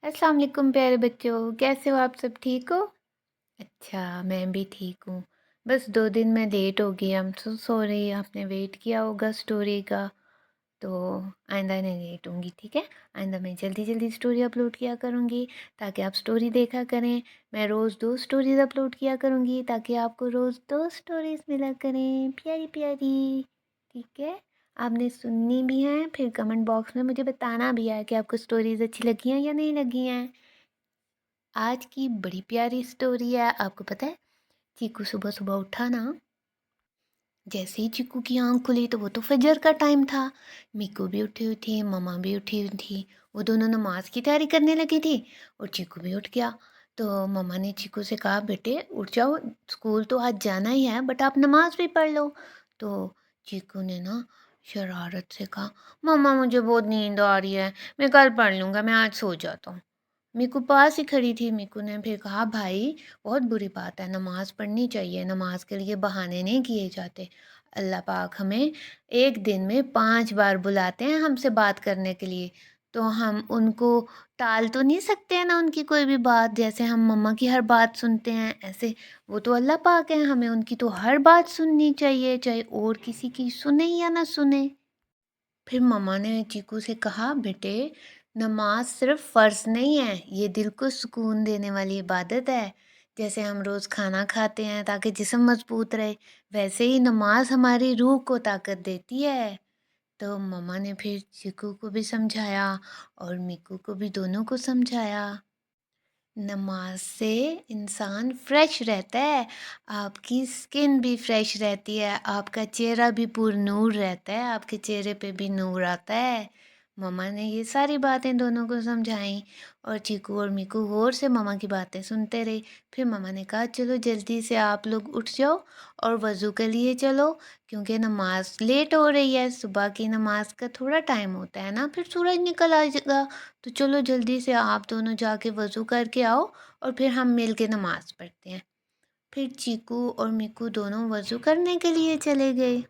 अस्सलाम वालेकुम प्यारे बच्चों, कैसे हो आप? सब ठीक हो? अच्छा, मैं भी ठीक हूँ। बस 2 दिन में लेट हो गई, आई एम सो सॉरी। आपने वेट किया होगा स्टोरी का, तो आइंदा नहीं लेट होंगी, ठीक है? आइंदा मैं जल्दी-जल्दी स्टोरी अपलोड किया करूँगी ताकि आप स्टोरी देखा करें। मैं रोज़ 2 स्टोरीज़ अपलोड किया करूँगी ताकि आपको रोज़ 2 स्टोरीज़ मिला करें, प्यारी-प्यारी, ठीक है? आपने सुननी भी हैं, फिर कमेंट बॉक्स में मुझे बताना भी है कि आपको स्टोरीज़ अच्छी लगी हैं या नहीं लगी हैं। आज की बड़ी प्यारी स्टोरी है। आपको पता है, चीकू सुबह-सुबह उठा ना, जैसे ही चीकू की आँख खुली तो वो तो फजर का टाइम था। मीकू भी उठी हुई थी, मम्मा भी उठी हुई थी। वो दोनों नमाज़ की तैयारी करने लगी थी और चीकू भी उठ गया। तो मम्मा ने चीकू से कहा, बेटे उठ जाओ, स्कूल तो आज जाना ही है, बट आप नमाज़ भी पढ़ लो। तो चीकू ने ना शरारत से कहा, मम्मा मुझे बहुत नींद आ रही है, मैं कल पढ़ लूँगा, मैं आज सो जाता हूँ। मीकू पास ही खड़ी थी। मीकू ने फिर कहा, भाई बहुत बुरी बात है, नमाज़ पढ़नी चाहिए, नमाज के लिए बहाने नहीं किए जाते। अल्लाह पाक हमें एक दिन में 5 बार बुलाते हैं हमसे बात करने के लिए, तो हम उनको टाल तो नहीं सकते हैं ना उनकी कोई भी बात। जैसे हम मम्मा की हर बात सुनते हैं, ऐसे वो तो अल्लाह पाक हैं, हमें उनकी तो हर बात सुननी चाहिए, चाहे और किसी की सुने या ना सुने। फिर मम्मा ने चीकू से कहा, बेटे नमाज सिर्फ फ़र्ज़ नहीं है, ये दिल को सुकून देने वाली इबादत है। जैसे हम रोज़ खाना खाते हैं ताकि जिस्म मज़बूत रहे, वैसे ही नमाज हमारी रूह को ताकत देती है। तो मम्मा ने फिर चीकू को भी समझाया और मीकू को भी, दोनों को समझाया। नमाज से इंसान फ्रेश रहता है, आपकी स्किन भी फ्रेश रहती है, आपका चेहरा भी पुरनूर रहता है, आपके चेहरे पे भी नूर आता है। मम्मा ने ये सारी बातें दोनों को समझाई और चीकू और मीकू गौर से मम्मा की बातें सुनते रहे। फिर मम्मा ने कहा, चलो जल्दी से आप लोग उठ जाओ और वज़ू के लिए चलो, क्योंकि नमाज लेट हो रही है। सुबह की नमाज का थोड़ा टाइम होता है ना, फिर सूरज निकल आएगा। तो चलो जल्दी से आप दोनों जाके वज़ू करके आओ और फिर हम मिल के नमाज़ पढ़ते हैं। फिर चीकू और मीकू दोनों वज़ू करने के लिए चले गए।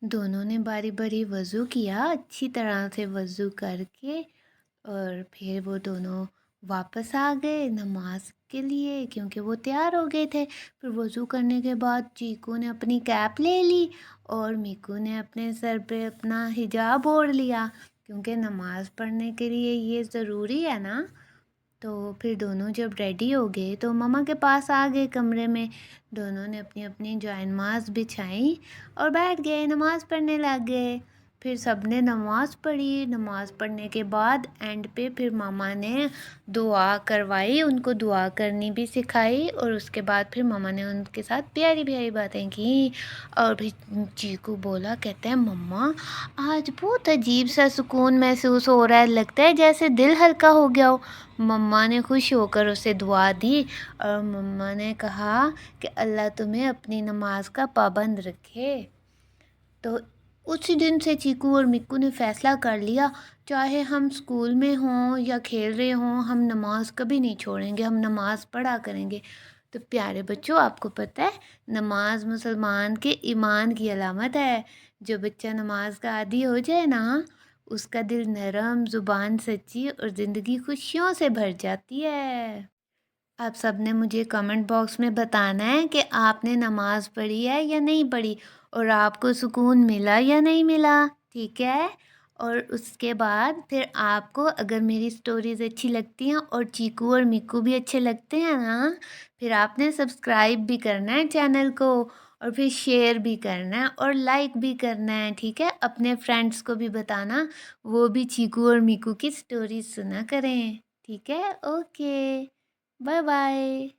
दोनों ने बारी-बारी वज़ू किया, अच्छी तरह से वज़ू करके, और फिर वो दोनों वापस आ गए नमाज के लिए, क्योंकि वो तैयार हो गए थे। फिर वज़ू करने के बाद चीकू ने अपनी कैप ले ली और मीकू ने अपने सर पे अपना हिजाब ओढ़ लिया, क्योंकि नमाज़ पढ़ने के लिए ये ज़रूरी है ना। तो फिर दोनों जब रेडी हो गए तो मम्मा के पास आ गए कमरे में। दोनों ने अपनी अपनी जायनमाज़ बिछाई और बैठ गए, नमाज़ पढ़ने लग गए। फिर सबने नमाज़ पढ़ी। नमाज़ पढ़ने के बाद एंड पे फिर मामा ने दुआ करवाई, उनको दुआ करनी भी सिखाई, और उसके बाद फिर मामा ने उनके साथ प्यारी प्यारी बातें की। और फिर चीकू बोला, कहते हैं, मम्मा आज बहुत अजीब सा सुकून महसूस हो रहा है, लगता है जैसे दिल हल्का हो गया हो। मम्मा ने खुश होकर उसे दुआ दी और मम्मा ने कहा कि अल्लाह तुम्हें अपनी नमाज का पाबंद रखे। तो उसी दिन से चीकू और मिक्कू ने फ़ैसला कर लिया, चाहे हम स्कूल में हों या खेल रहे हों, हम नमाज कभी नहीं छोड़ेंगे, हम नमाज पढ़ा करेंगे। तो प्यारे बच्चों, आपको पता है, नमाज मुसलमान के ईमान की अलामत है। जो बच्चा नमाज का आदी हो जाए ना, उसका दिल नरम, ज़ुबान सच्ची और ज़िंदगी खुशियों से भर जाती है। आप सबने मुझे कमेंट बॉक्स में बताना है कि आपने नमाज़ पढ़ी है या नहीं पढ़ी, और आपको सुकून मिला या नहीं मिला, ठीक है? और उसके बाद फिर आपको अगर मेरी स्टोरीज़ अच्छी लगती हैं और चीकू और मिक्कू भी अच्छे लगते हैं ना, फिर आपने सब्सक्राइब भी करना है चैनल को, और फिर शेयर भी करना है और लाइक भी करना है, ठीक है? अपने फ्रेंड्स को भी बताना, वो भी चीकू और मिक्कू की स्टोरीज़ सुना करें, ठीक है? ओके। Bye bye.